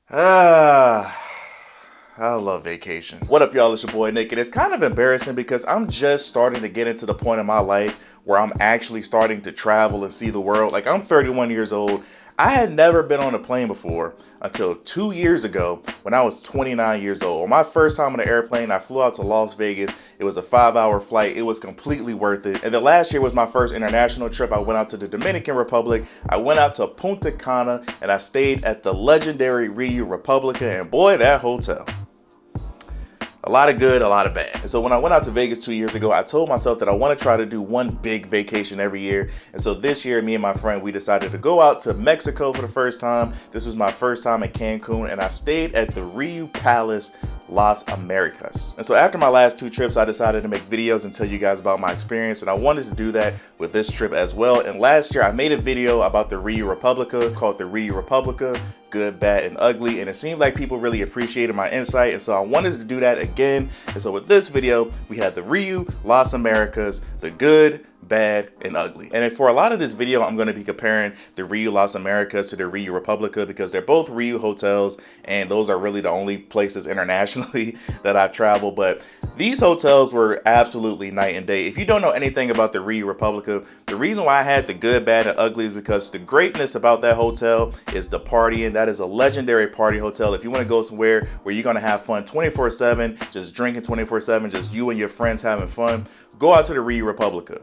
Ah, I love vacation. What up, y'all? It's your boy Nick, and it's kind of embarrassing because I'm just starting to get into the point in my life where I'm actually starting to travel and see the world. Like, I'm 31 years old. I had never been on a plane before until 2 years ago when I was 29 years old. On my first time on an airplane, I flew out to Las Vegas. It was a 5-hour flight. It was completely worth it. And then last year was my first international trip. I went out to the Dominican Republic. I went out to Punta Cana and I stayed at the legendary Riu Republica. And boy, that hotel. A lot of good, a lot of bad. And so when I went out to Vegas 2 years ago, I told myself that I want to try to do one big vacation every year. And so this year, me and my friend, we decided to go out to Mexico for the first time. This was my first time in Cancun, and I stayed at the Riu Palace Las Americas. And so after my last two trips, I decided to make videos and tell you guys about my experience, and I wanted to do that with this trip as well. And last year, I made a video about the Riu Republica called the Riu Republica, Good, Bad, and Ugly, and it seemed like people really appreciated my insight, and so I wanted to do that again. And so with this video, we had the Riu Las Americas, the Good, Bad, and Ugly. And for a lot of this video, I'm going to be comparing the Riu Las Americas to the Riu Republica because they're both Riu hotels, and those are really the only places internationally that I've traveled. But these hotels were absolutely night and day. If you don't know anything about the Riu Republica, the reason why I had the Good, Bad, and Ugly is because the greatness about that hotel is the partying. That is a legendary party hotel. If you want to go somewhere where you're going to have fun 24/7, just drinking 24/7, just you and your friends having fun, go out to the Riu Republica.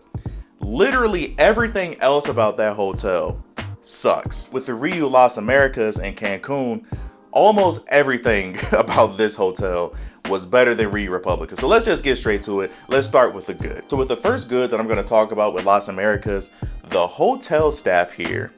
Literally everything else about that hotel sucks. With the Riu Las Americas and Cancun, almost everything about this hotel was better than Riu Republica. So let's just get straight to it. Let's start with the good. So with the first good that I'm going to talk about with Las Americas, the hotel staff here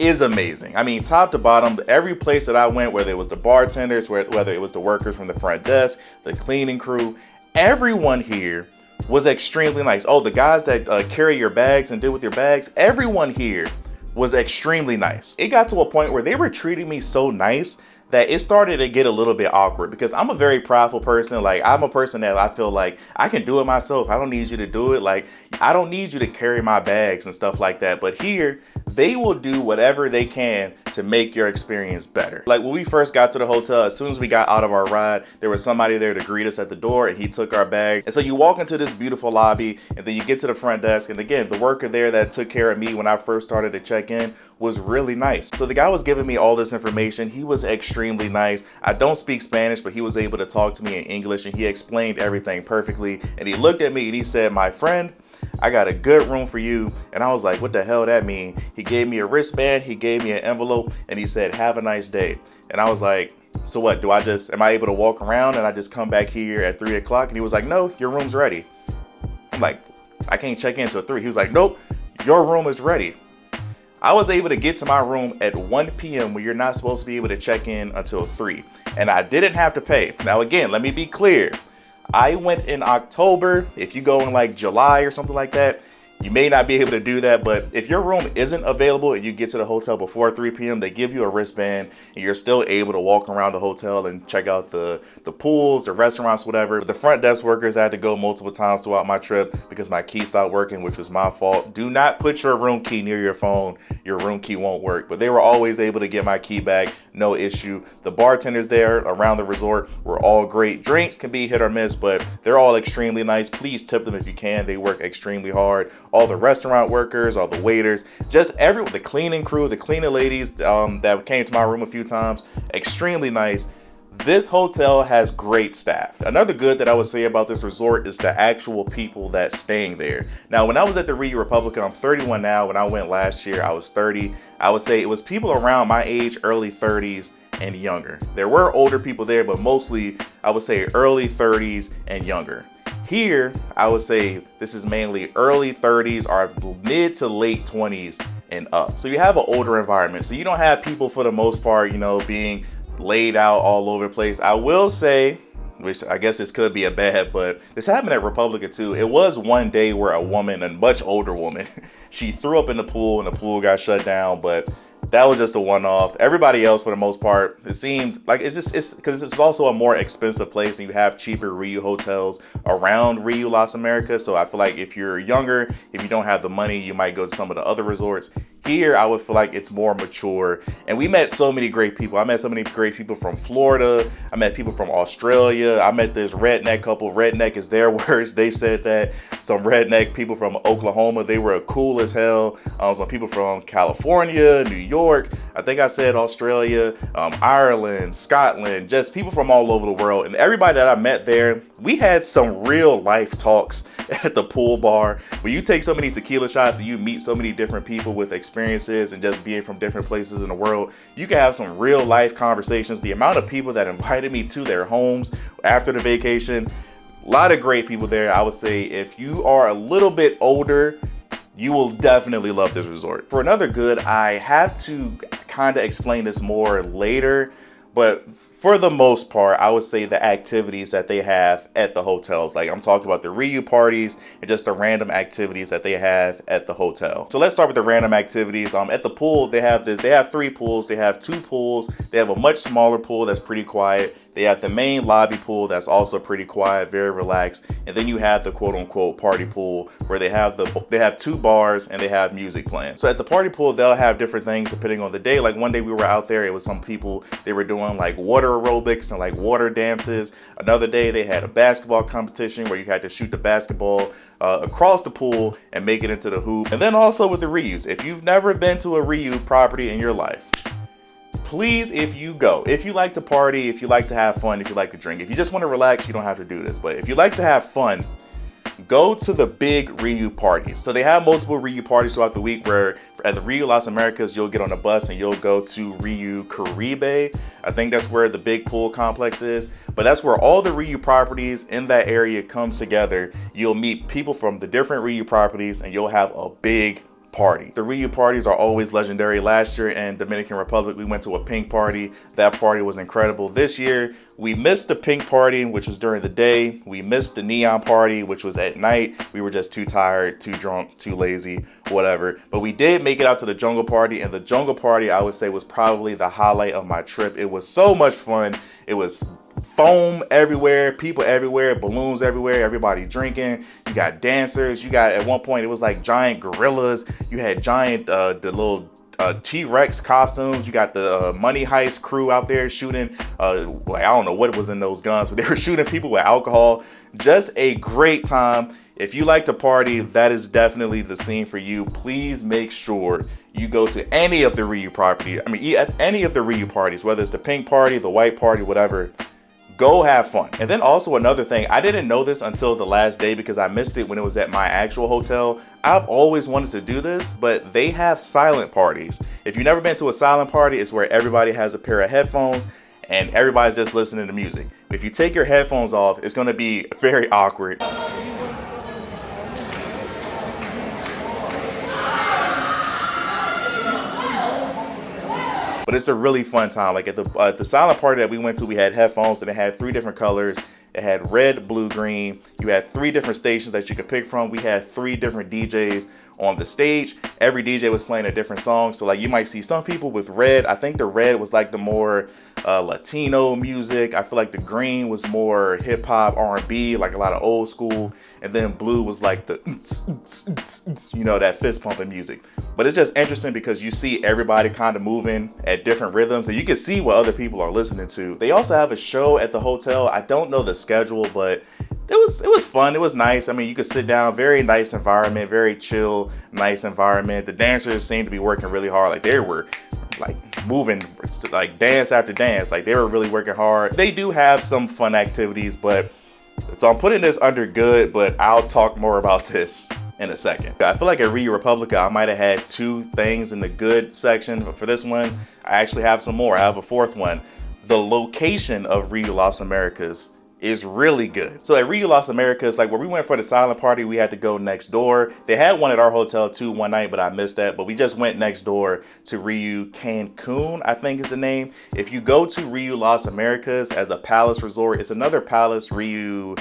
is amazing. I mean, top to bottom, every place that I went, whether it was the bartenders, whether it was the workers from the front desk, the cleaning crew, everyone here was extremely nice. Oh, the guys that carry your bags and deal with your bags, everyone here was extremely nice. It got to a point where they were treating me so nice that it started to get a little bit awkward because I'm a very prideful person. Like, I'm a person that I feel like I can do it myself. I don't need you to do it. Like, I don't need you to carry my bags and stuff like that. But here, they will do whatever they can to make your experience better. Like, when we first got to the hotel, as soon as we got out of our ride, there was somebody there to greet us at the door, and he took our bag. And so you walk into this beautiful lobby, and then you get to the front desk. And again, the worker there that took care of me when I first started to check in was really nice. So the guy was giving me all this information. He was extremely nice. I don't speak Spanish, but he was able to talk to me in English, and he explained everything perfectly. And he looked at me and he said, "My friend, I got a good room for you." And I was like, what the hell that mean? He gave me a wristband, he gave me an envelope, and he said, "Have a nice day." And I was like, so what, am I able to walk around and I just come back here at 3 o'clock? And he was like, "No, your room's ready." I'm like, I can't check in until 3. He was like, "Nope, your room is ready." I was able to get to my room at 1 p.m. when you're not supposed to be able to check in until 3. And I didn't have to pay. Now again, let me be clear. I went in October. If you go in like July or something like that, you may not be able to do that. But if your room isn't available and you get to the hotel before 3 p.m., they give you a wristband and you're still able to walk around the hotel and check out the pools, the restaurants, whatever. But the front desk workers, I had to go multiple times throughout my trip because my key stopped working, which was my fault. Do not put your room key near your phone. Your room key won't work. But they were always able to get my key back, no issue. The bartenders there around the resort were all great. Drinks can be hit or miss, but they're all extremely nice. Please tip them if you can. They work extremely hard. All the restaurant workers, all the waiters, just everyone, the cleaning crew, the cleaning ladies that came to my room a few times, extremely nice. This hotel has great staff. Another good that I would say about this resort is the actual people that's staying there. Now, when I was at the Riu Republica, I'm 31 now. When I went last year, I was 30. I would say it was people around my age, early 30s and younger. There were older people there, but mostly I would say early 30s and younger. Here, I would say this is mainly early 30s or mid to late 20s and up. So you have an older environment. So you don't have people for the most part, being laid out all over the place. I will say, which I guess this could be a bad, but this happened at Republica too. It was one day where a woman, a much older woman, she threw up in the pool and the pool got shut down, but that was just a one-off. Everybody else, for the most part, it seemed like it's because it's also a more expensive place and you have cheaper Riu hotels around Riu Las Americas. So I feel like if you're younger, if you don't have the money, you might go to some of the other resorts. Here, I would feel like it's more mature. And we met so many great people. I met so many great people from Florida. I met people from Australia. I met this redneck couple. Redneck is their words. They said that. Some redneck people from Oklahoma. They were cool as hell. Some people from California, New York. I think I said Australia, Ireland, Scotland, just people from all over the world. And everybody that I met there, we had some real life talks at the pool bar. When you take so many tequila shots and you meet so many different people with experiences and just being from different places in the world, you can have some real life conversations. The amount of people that invited me to their homes after the vacation, a lot of great people there. I would say if you are a little bit older, you will definitely love this resort. For another good, I have to kind of explain this more later, but for the most part, I would say the activities that they have at the hotels. Like I'm talking about the Riu parties and just the random activities that they have at the hotel. So let's start with the random activities. At the pool, they have 3 pools. They have 2 pools. They have a much smaller pool that's pretty quiet. They have the main lobby pool that's also pretty quiet, very relaxed. And then you have the quote unquote party pool where they have 2 bars and they have music playing. So at the party pool, they'll have different things depending on the day. Like one day we were out there, it was some people, they were doing like water aerobics and like water dances. Another day they had a basketball competition where you had to shoot the basketball across the pool and make it into the hoop. And then also with the Rius, if you've never been to a Riu property in your life, please, if you like to party, if you like to have fun, if you like to drink, if you just want to relax, you don't have to do this. But if you like to have fun, go to the big Riu parties. So they have multiple Riu parties throughout the week where at the Riu Las Americas, you'll get on a bus and you'll go to Riu Caribe. I think that's where the big pool complex is, but that's where all the Riu properties in that area comes together. You'll meet people from the different Riu properties and you'll have a big party. The Riu parties are always legendary. Last year in Dominican Republic, we went to a pink party. That party was incredible. This year, we missed the pink party, which was during the day. We missed the neon party, which was at night. We were just too tired, too drunk, too lazy, whatever. But we did make it out to the jungle party, and the jungle party, I would say, was probably the highlight of my trip. It was so much fun. It was foam everywhere, people everywhere, balloons everywhere, everybody drinking. You got dancers. You got, at one point, it was like giant gorillas. You had giant, the little T-Rex costumes. You got the Money Heist crew out there shooting, like, I don't know what was in those guns, but they were shooting people with alcohol. Just a great time. If you like to party, that is definitely the scene for you. Please make sure you go to any of the Riu property. I mean, at any of the Riu parties, whether it's the pink party, the white party, whatever. Go have fun. And then also another thing, I didn't know this until the last day because I missed it when it was at my actual hotel. I've always wanted to do this, but they have silent parties. If you've never been to a silent party, it's where everybody has a pair of headphones and everybody's just listening to music. If you take your headphones off, it's gonna be very awkward. But it's a really fun time. Like at the silent party that we went to, we had headphones and it had 3 different colors. It had red, blue, green. You had 3 different stations that you could pick from. We had 3 different DJs on the stage. Every DJ was playing a different song. So like you might see some people with red. I think the red was like the more Latino music. I feel like the green was more hip hop, R&B, like a lot of old school. And then blue was like the, you know, that fist pumping music. But it's just interesting because you see everybody kind of moving at different rhythms and you can see what other people are listening to. They also have a show at the hotel. I don't know the schedule, but it was fun. It was nice. I mean, you could sit down, very nice environment, very chill, nice environment. The dancers seemed to be working really hard. Like they were like moving like dance after dance. Like they were really working hard. They do have some fun activities, but so I'm putting this under good, but I'll talk more about this in a second. I feel like at Riu Republica, I might have had 2 things in the good section, but for this one, I actually have some more. I have a 4th one. The location of Riu Las Americas is really good. So at Riu Las Americas, like where we went for the silent party, we had to go next door. They had one at our hotel too one night, but I missed that. But we just went next door to Riu Cancun, I think is the name. If you go to Riu Las Americas as a palace resort, it's another palace, Riu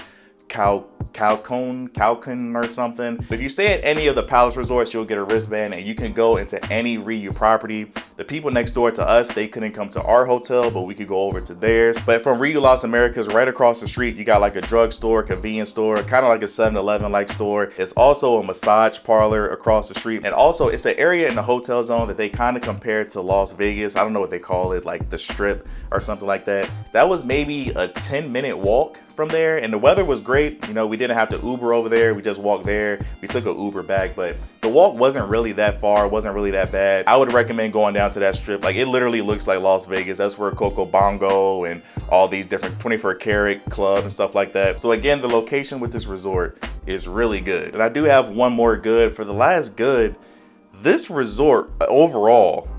Cancun or something. If you stay at any of the Palace resorts, you'll get a wristband and you can go into any Riu property. The people next door to us, they couldn't come to our hotel, but we could go over to theirs. But from Riu Las Americas, right across the street, you got like a drugstore, convenience store, kind of like a 7-Eleven like store. It's also a massage parlor across the street. And also it's an area in the hotel zone that they kind of compare to Las Vegas. I don't know what they call it, like the Strip or something like that. That was maybe a 10-minute walk from there, and the weather was great. You know, we didn't have to Uber over there. We just walked there. We took an Uber back, but the walk wasn't really that far. It wasn't really that bad. I would recommend going down to that strip. Like, it literally looks like Las Vegas. That's where Coco Bongo and all these different 24 karat club and stuff like that. So again, the location with this resort is really good. And I do have one more good. For the last good, this resort overall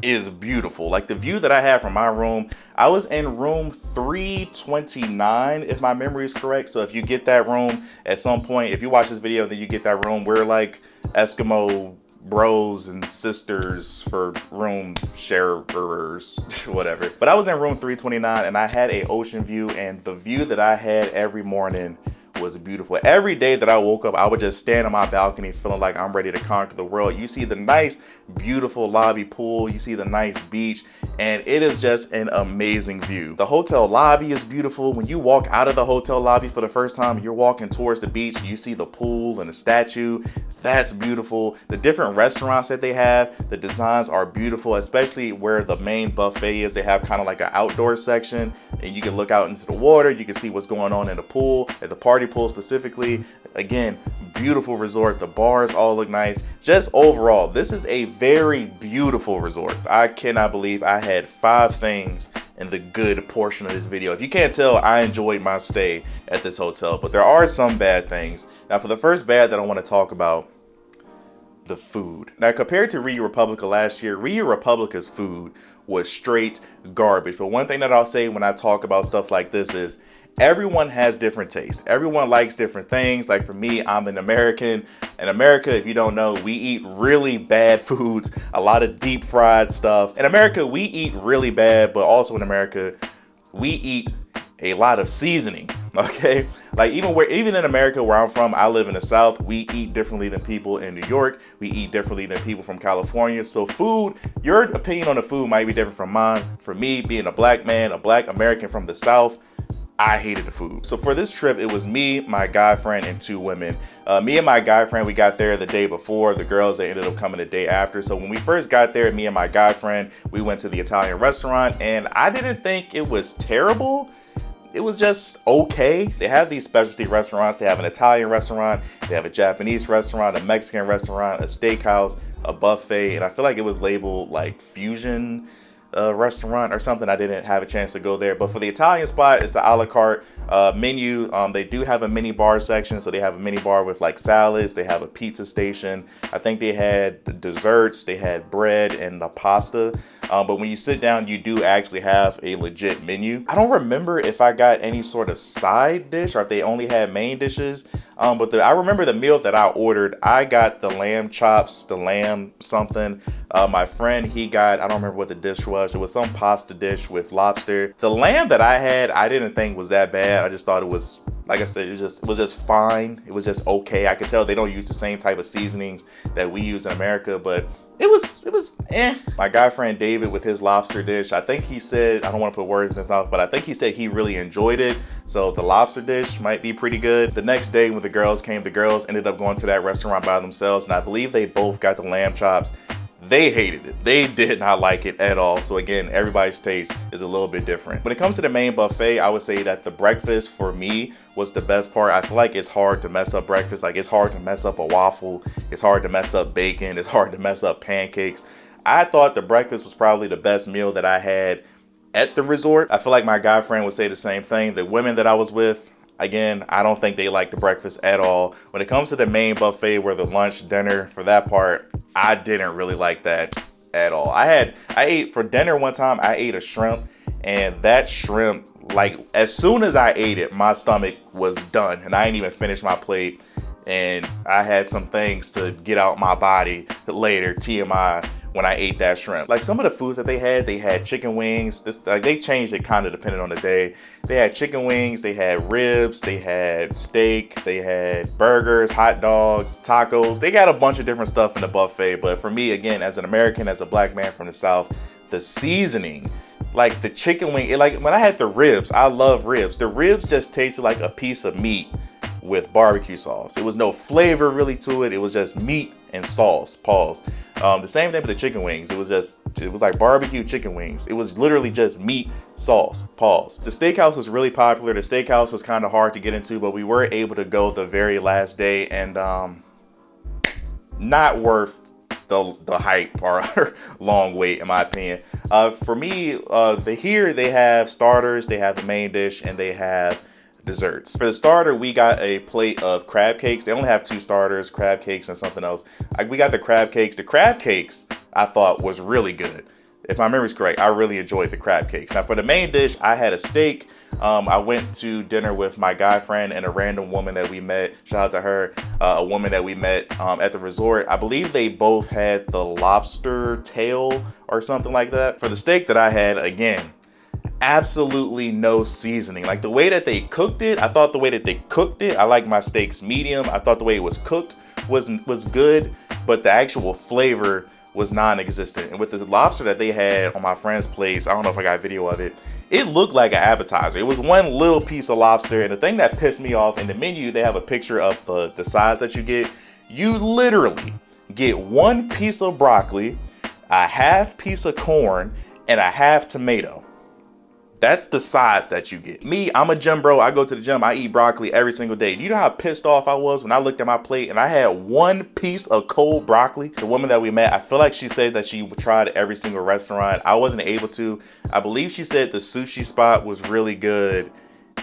is beautiful. Like, the view that I had from my room, I was in room 329 if my memory is correct. So if you get that room at some point, if you watch this video then you get that room, we're like Eskimo bros and sisters for room sharers, whatever. But I was in room 329 and I had a ocean view, and the view that I had every morning was beautiful. Every day that I woke up, I would just stand on my balcony feeling like I'm ready to conquer the world. You see the nice, beautiful lobby pool, you see the nice beach, and it is just an amazing view. The hotel lobby is beautiful. When you walk out of the hotel lobby for the first time, you're walking towards the beach, you see the pool and the statue. That's beautiful. The different restaurants that they have, the designs are beautiful, especially where the main buffet is. They have kind of like an outdoor section, and you can look out into the water. You can see what's going on in the pool, at the party pool specifically. Again, beautiful resort. The bars all look nice. Just overall, this is a very beautiful resort. I cannot believe I had 5 things in the good portion of this video. If you can't tell, I enjoyed my stay at this hotel, but there are some bad things. Now, for the first bad that I want to talk about, the food. Now, compared to Riu Republica last year, Riu Republica's food was straight garbage. But one thing that I'll say when I talk about stuff like this is everyone has different tastes. Everyone likes different things. Like for me, I'm an American. In America, if you don't know, we eat really bad foods, a lot of deep fried stuff. In America, we eat really bad, but also in America, we eat a lot of seasoning, okay? Like even in America where I'm from, I live in the South, we eat differently than people in New York. We eat differently than people from California. So food, your opinion on the food might be different from mine. For me, being a black man, a black American from the South, I hated the food. So for this trip, it was me, my guy friend, and 2 women. Me and my guy friend, we got there the day before. The girls, they ended up coming the day after. So when we first got there, me and my guy friend, we went to the Italian restaurant, and I didn't think it was terrible. It was just okay. They have these specialty restaurants. They have an Italian restaurant, they have a Japanese restaurant, a Mexican restaurant, a steakhouse, a buffet, and I feel like it was labeled like fusion restaurant or something. I didn't have a chance to go there, but for the Italian spot, it's the a la carte menu. They do have a mini bar section, so they have a mini bar with like salads. They have a pizza station. I think they had desserts, they had bread and the pasta. But when you sit down, you do actually have a legit menu. I don't remember if I got any sort of side dish or if they only had main dishes. But I remember the meal that I ordered, I got the lamb chops, the lamb something. My friend, he got, I don't remember what the dish was. It was some pasta dish with lobster. The lamb that I had, I didn't think was that bad. I just thought it was, like I said, it was just fine. It was just okay. I could tell they don't use the same type of seasonings that we use in America, but it was eh. My guy friend David with his lobster dish, I think he said, I don't want to put words in his mouth, but I think he said he really enjoyed it. So the lobster dish might be pretty good. The next day when the girls came, the girls ended up going to that restaurant by themselves, and I believe they both got the lamb chops. They hated it. They did not like it at all. So again, everybody's taste is a little bit different. When it comes to the main buffet, I would say that the breakfast for me was the best part. I feel like it's hard to mess up breakfast. Like, it's hard to mess up a waffle. It's hard to mess up bacon. It's hard to mess up pancakes. I thought the breakfast was probably the best meal that I had at the resort. I feel like my guy friend would say the same thing. The women that I was with, again, I don't think they like the breakfast at all. When it comes to the main buffet, where the lunch, dinner, for that part, I didn't really like that at all. I ate for dinner one time, I ate a shrimp, and that shrimp, like, as soon as I ate it, my stomach was done, and I didn't even finish my plate, and I had some things to get out my body later, TMI, when I ate that shrimp. Like some of the foods that they had chicken wings. Like they changed it kind of depending on the day. They had chicken wings, they had ribs, they had steak, they had burgers, hot dogs, tacos. They got a bunch of different stuff in the buffet. But for me, again, as an American, as a black man from the South, the seasoning, like the chicken wing, like when I had the ribs, I love ribs. The ribs just tasted like a piece of meat with barbecue sauce. It was no flavor really to it. It was just meat and sauce. Pause. The same thing with the chicken wings. It was like barbecue chicken wings. It was literally just meat, sauce. Pause. The steakhouse was really popular. The steakhouse was kind of hard to get into, but we were able to go the very last day, and not worth the hype or long wait, in my opinion. For me, here they have starters, they have the main dish, and they have desserts. For the starter, we got a plate of crab cakes. They only have 2 starters, crab cakes and something else. We got the crab cakes. The crab cakes I thought was really good. If my memory's correct, I really enjoyed the crab cakes. Now for the main dish, I had a steak. I went to dinner with my guy friend and a random woman that we met. Shout out to her, a woman that we met at the resort. I believe they both had the lobster tail or something like that. For the steak that I had, again, absolutely no seasoning. Like the way that they cooked it, I thought the way that they cooked it, I like my steaks medium. I thought the way it was cooked was good, but the actual flavor was non-existent. And with this lobster that they had on my friend's place, I don't know if I got video of it, it looked like an appetizer. It was one little piece of lobster, and the thing that pissed me off, in the menu they have a picture of the size that you get. You literally get 1 piece of broccoli, a half piece of corn, and a half tomato. That's the size that you get. Me, I'm a gym bro. I go to the gym. I eat broccoli every single day. Do you know how pissed off I was when I looked at my plate and I had 1 piece of cold broccoli? The woman that we met, I feel like she said that she tried every single restaurant. I wasn't able to. I believe she said the sushi spot was really good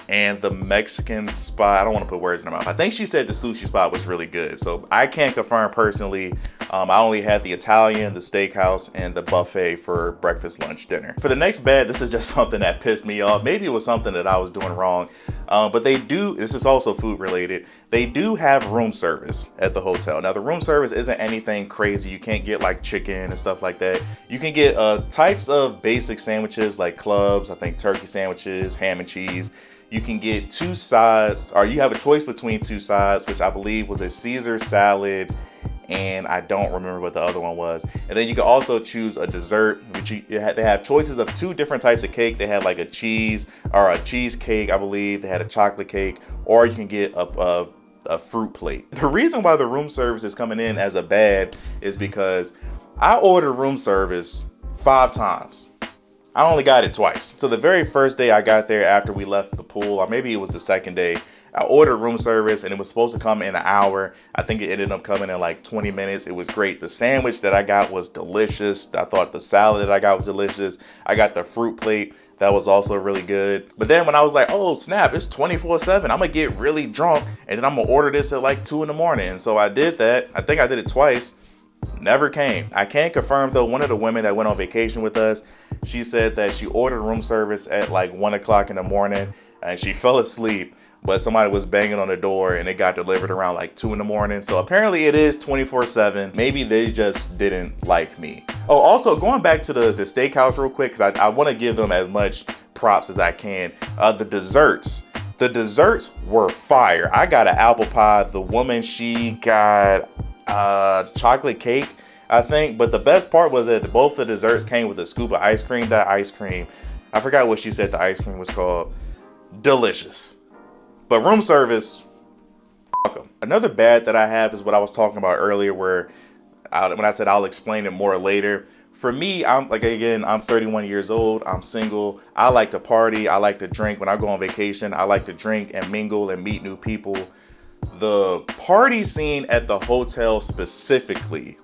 and the Mexican spot, I don't want to put words in her mouth. I think she said the sushi spot was really good. So I can't confirm personally. I only had the Italian, the steakhouse, and the buffet for breakfast, lunch, dinner. For the next bed, this is just something that pissed me off. Maybe it was something that I was doing wrong. But they do, this is also food related. They do have room service at the hotel. Now the room service isn't anything crazy. You can't get like chicken and stuff like that. You can get types of basic sandwiches like clubs, I think turkey sandwiches, ham and cheese. You can get 2 sides, or you have a choice between 2 sides, which I believe was a Caesar salad, and I don't remember what the other one was. And then you can also choose a dessert, which they have choices of 2 different types of cake. They had like a cheese or a cheesecake, I believe. They had a chocolate cake, or you can get a fruit plate. The reason why the room service is coming in as a bad is because I ordered room service 5 times. I only got it twice. So the very first day I got there after we left the pool, or maybe it was the second day, I ordered room service and it was supposed to come in an hour. I think it ended up coming in like 20 minutes. It was great. The sandwich that I got was delicious. I thought the salad that I got was delicious. I got the fruit plate. That was also really good. But then when I was like, oh snap, it's 24/7. I'm gonna get really drunk and then I'm gonna order this at like 2 in the morning. And so I did that. I think I did it twice. Never came. I can't confirm though. One of the women that went on vacation with us, she said that she ordered room service at like 1 o'clock in the morning and she fell asleep, but somebody was banging on the door and it got delivered around like 2 in the morning. So apparently it is 24/7. Maybe they just didn't like me. Oh, also going back to the steakhouse real quick, because I want to give them as much props as I can. The desserts were fire. I got an apple pie. The woman, she got chocolate cake, I think. But the best part was that both the desserts came with a scoop of ice cream. That ice cream, I forgot what she said the ice cream was called. Delicious. But room service, fuck them. Another bad that I have is what I was talking about earlier, where when I said I'll explain it more later. For me, I'm 31 years old. I'm single. I like to party. I like to drink. When I go on vacation, I like to drink and mingle and meet new people. The party scene at the hotel specifically,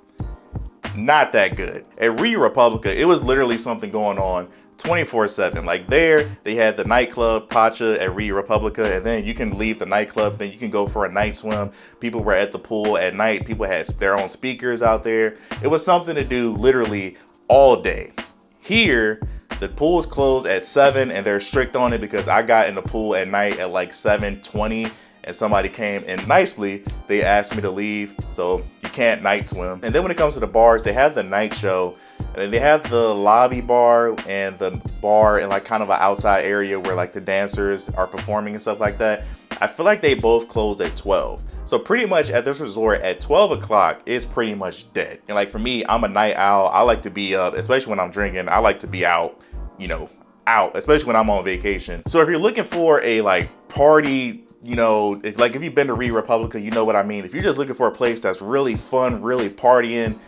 not that good. At Riu Republica, it was literally something going on 24/7. Like there, they had the nightclub Pacha at Riu Republica, and then you can leave the nightclub, then you can go for a night swim. People were at the pool at night. People had their own speakers out there. It was something to do literally all day. Here, the pool's closed at 7, and they're strict on it because I got in the pool at night at like 7:20. and somebody came and nicely, they asked me to leave. So you can't night swim. And then when it comes to the bars, they have the night show, and they have the lobby bar and the bar in like kind of an outside area where like the dancers are performing and stuff like that. I feel like they both close at 12. So pretty much at this resort at 12 o'clock is pretty much dead. And like for me, I'm a night owl. I like to be up, especially when I'm drinking. I like to be out, you know, out, especially when I'm on vacation. So if you're looking for a like party, you know, if you've been to Riu Palace, you know what I mean. If you're just looking for a place that's really fun, really partying,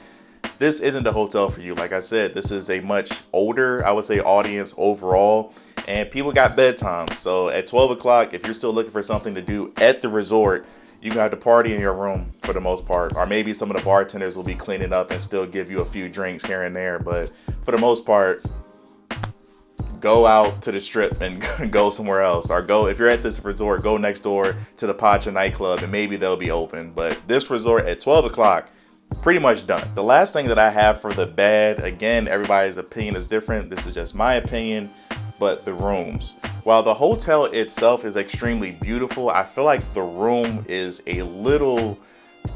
this isn't the hotel for you. Like I said, this is a much older, I would say, audience overall, and people got bedtime. So at 12 o'clock, if you're still looking for something to do at the resort, you can have to party in your room for the most part. Or maybe some of the bartenders will be cleaning up and still give you a few drinks here and there. But for the most part, go out to the strip and go somewhere else. Or go, if you're at this resort, go next door to the Pacha nightclub and maybe they'll be open. But this resort at 12 o'clock, pretty much done. The last thing that I have for the bed, again, everybody's opinion is different. This is just my opinion, but the rooms. While the hotel itself is extremely beautiful, I feel like the room is a little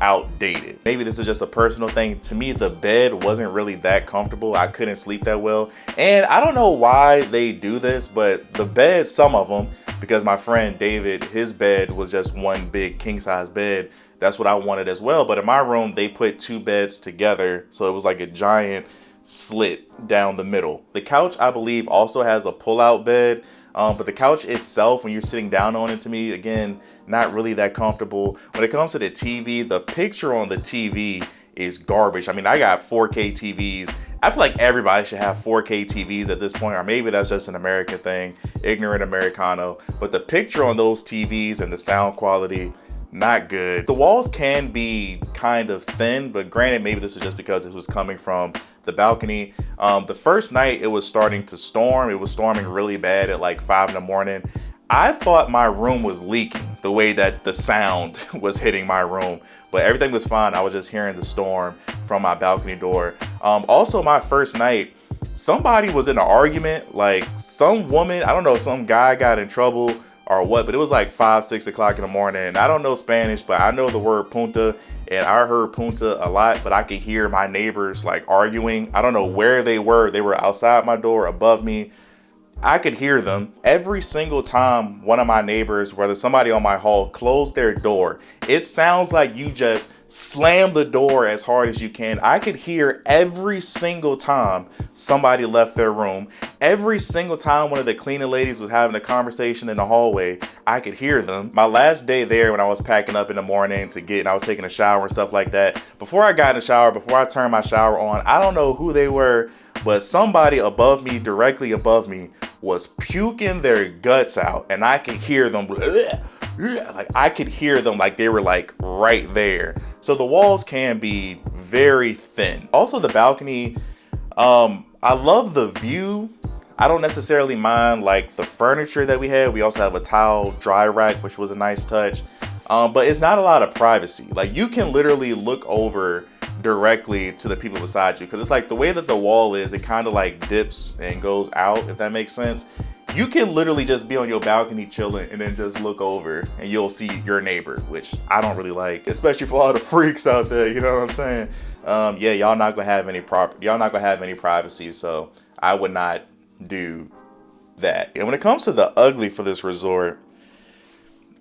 outdated. Maybe this is just a personal thing. To me, the bed wasn't really that comfortable. I couldn't sleep that well. And I don't know why they do this, but the beds, some of them, because my friend David, his bed was just one big king size bed. That's what I wanted as well. But in my room, they put two beds together. So it was like a giant slit down the middle. The couch, I believe, also has a pull-out bed. But the couch itself, when you're sitting down on it, to me, again, not really that comfortable. When it comes to the TV, the picture on the TV is garbage. I mean, I got 4K TVs. I feel like everybody should have 4K TVs at this point, or maybe that's just an American thing, ignorant Americano. But the picture on those TVs and the sound quality, not good. The walls can be kind of thin, but granted, maybe this is just because it was coming from the balcony. The first night it was starting to storm. It was storming really bad at like 5 in the morning. I thought my room was leaking the way that the sound was hitting my room, but everything was fine. I was just hearing the storm from my balcony door. Also, my first night, somebody was in an argument, like some woman, I don't know, some guy got in trouble or what, but it was like 5, 6 o'clock in the morning. And I don't know Spanish, but I know the word punta, and I heard punta a lot, but I could hear my neighbors like arguing. I don't know where they were. They were outside my door, above me. I could hear them. Every single time one of my neighbors, whether somebody on my hall, closed their door, it sounds like you just slam the door as hard as you can. I could hear every single time somebody left their room. Every single time one of the cleaning ladies was having a conversation in the hallway, I could hear them. My last day there, when I was packing up in the morning and I was taking a shower and stuff like that, before I got in the shower, before I turned my shower on, I don't know who they were, but somebody above me, directly above me, was puking their guts out, and I could hear them, like I could hear them like they were like right there. So the walls can be very thin. Also the balcony, I love the view. I don't necessarily mind like the furniture that we had. We also have a towel dry rack, which was a nice touch. But it's not a lot of privacy. Like you can literally look over directly to the people beside you, because it's like the way that the wall is, it kind of like dips and goes out, if that makes sense. You can literally just be on your balcony chilling and then just look over and you'll see your neighbor, which I don't really like, especially for all the freaks out there, you know what I'm saying? Yeah, y'all not gonna have any privacy, so I would not do that. And when it comes to the ugly for this resort,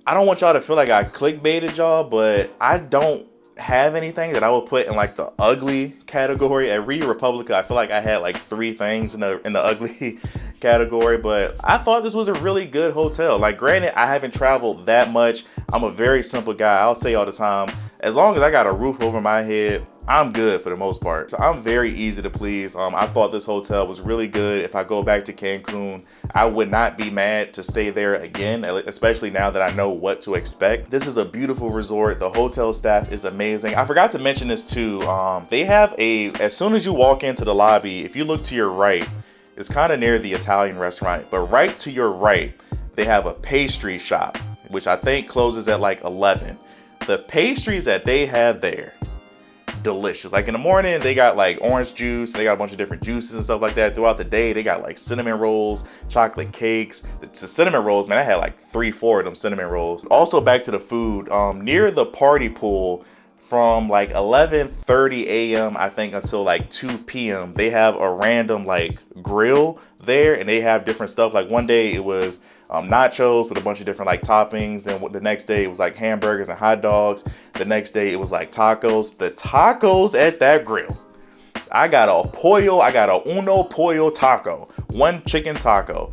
I don't want y'all to feel like I clickbaited y'all, but I don't have anything that I would put in like the ugly category. At Riu Palace, I feel like I had like 3 things in the ugly category, but I thought this was a really good hotel. Like granted, I haven't traveled that much. I'm a very simple guy. I'll say all the time, as long as I got a roof over my head, I'm good for the most part. So I'm very easy to please. I thought this hotel was really good. If I go back to Cancun, I would not be mad to stay there again, especially now that I know what to expect. This is a beautiful resort. The hotel staff is amazing. I forgot to mention this too. They have as soon as you walk into the lobby, if you look to your right, it's kind of near the Italian restaurant, but right to your right, they have a pastry shop, which I think closes at like 11. The pastries that they have there delicious. Like in the morning, they got like orange juice, they got a bunch of different juices and stuff like that. Throughout the day, they got like cinnamon rolls, chocolate cakes. The cinnamon rolls, man, I had like 3-4 of them cinnamon rolls. Also back to the food, near the party pool, from like 11:30 a.m. I think until like 2 p.m. they have a random like grill there, and they have different stuff. Like one day it was nachos with a bunch of different like toppings, and the next day it was like hamburgers and hot dogs. The next day it was like tacos. The tacos at that grill, I got a uno pollo taco, one chicken taco.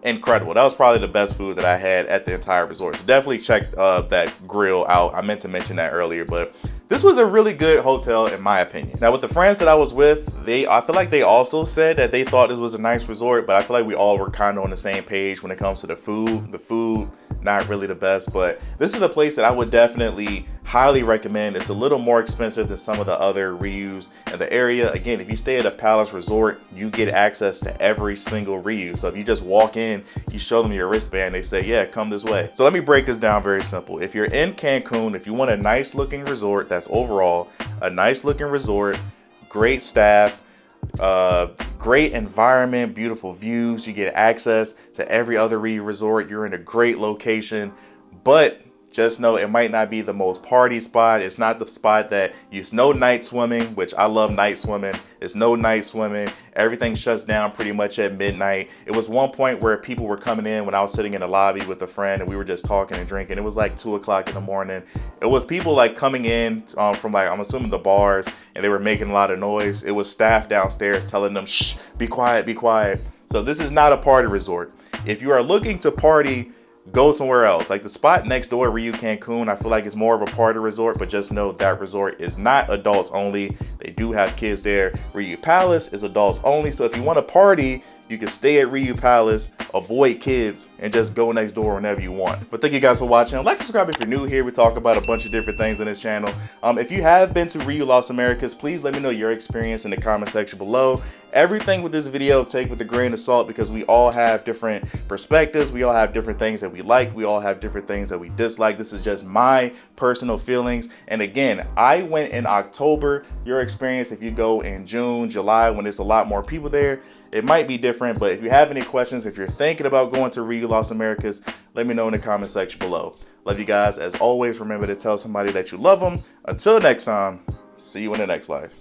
Incredible. That was probably the best food that I had at the entire resort. So definitely check that grill out. I meant to mention that earlier, but this was a really good hotel in my opinion. Now with the friends that I was with, I feel like they also said that they thought this was a nice resort, but I feel like we all were kind of on the same page when it comes to the food. The food, not really the best, but this is a place that I would definitely highly recommend. It's a little more expensive than some of the other Rius in the area. Again, if you stay at a Palace Resort, you get access to every single Riu. So if you just walk in, you show them your wristband, they say, yeah, come this way. So let me break this down very simple. If you're in Cancun, if you want a nice looking resort, that's overall a nice looking resort, great staff, great environment, beautiful views, you get access to every other Riu resort, you're in a great location, but just know it might not be the most party spot. It's not the spot that it's no night swimming, which I love night swimming. It's no night swimming. Everything shuts down pretty much at midnight. It was one point where people were coming in when I was sitting in the lobby with a friend and we were just talking and drinking. It was like 2 o'clock in the morning. It was people like coming in from like, I'm assuming the bars, and they were making a lot of noise. It was staff downstairs telling them, shh, be quiet, be quiet. So this is not a party resort. If you are looking to party, go somewhere else. Like the spot next door, Riu Cancun, I feel like it's more of a party resort, but just know that resort is not adults only. They do have kids there. Riu Palace is adults only. So if you want to party, you can stay at Riu Palace, avoid kids, and just go next door whenever you want. But thank you guys for watching. Like, subscribe if you're new here. We talk about a bunch of different things on this channel. If you have been to Riu Las Americas, please let me know your experience in the comment section below. Everything with this video, take with a grain of salt, because we all have different perspectives. We all have different things that we like. We all have different things that we dislike. This is just my personal feelings. And again, I went in October. Your experience, if you go in June, July, when there's a lot more people there, it might be different. But if you have any questions, if you're thinking about going to Riu Las Americas, let me know in the comment section below. Love you guys. As always, remember to tell somebody that you love them. Until next time, see you in the next life.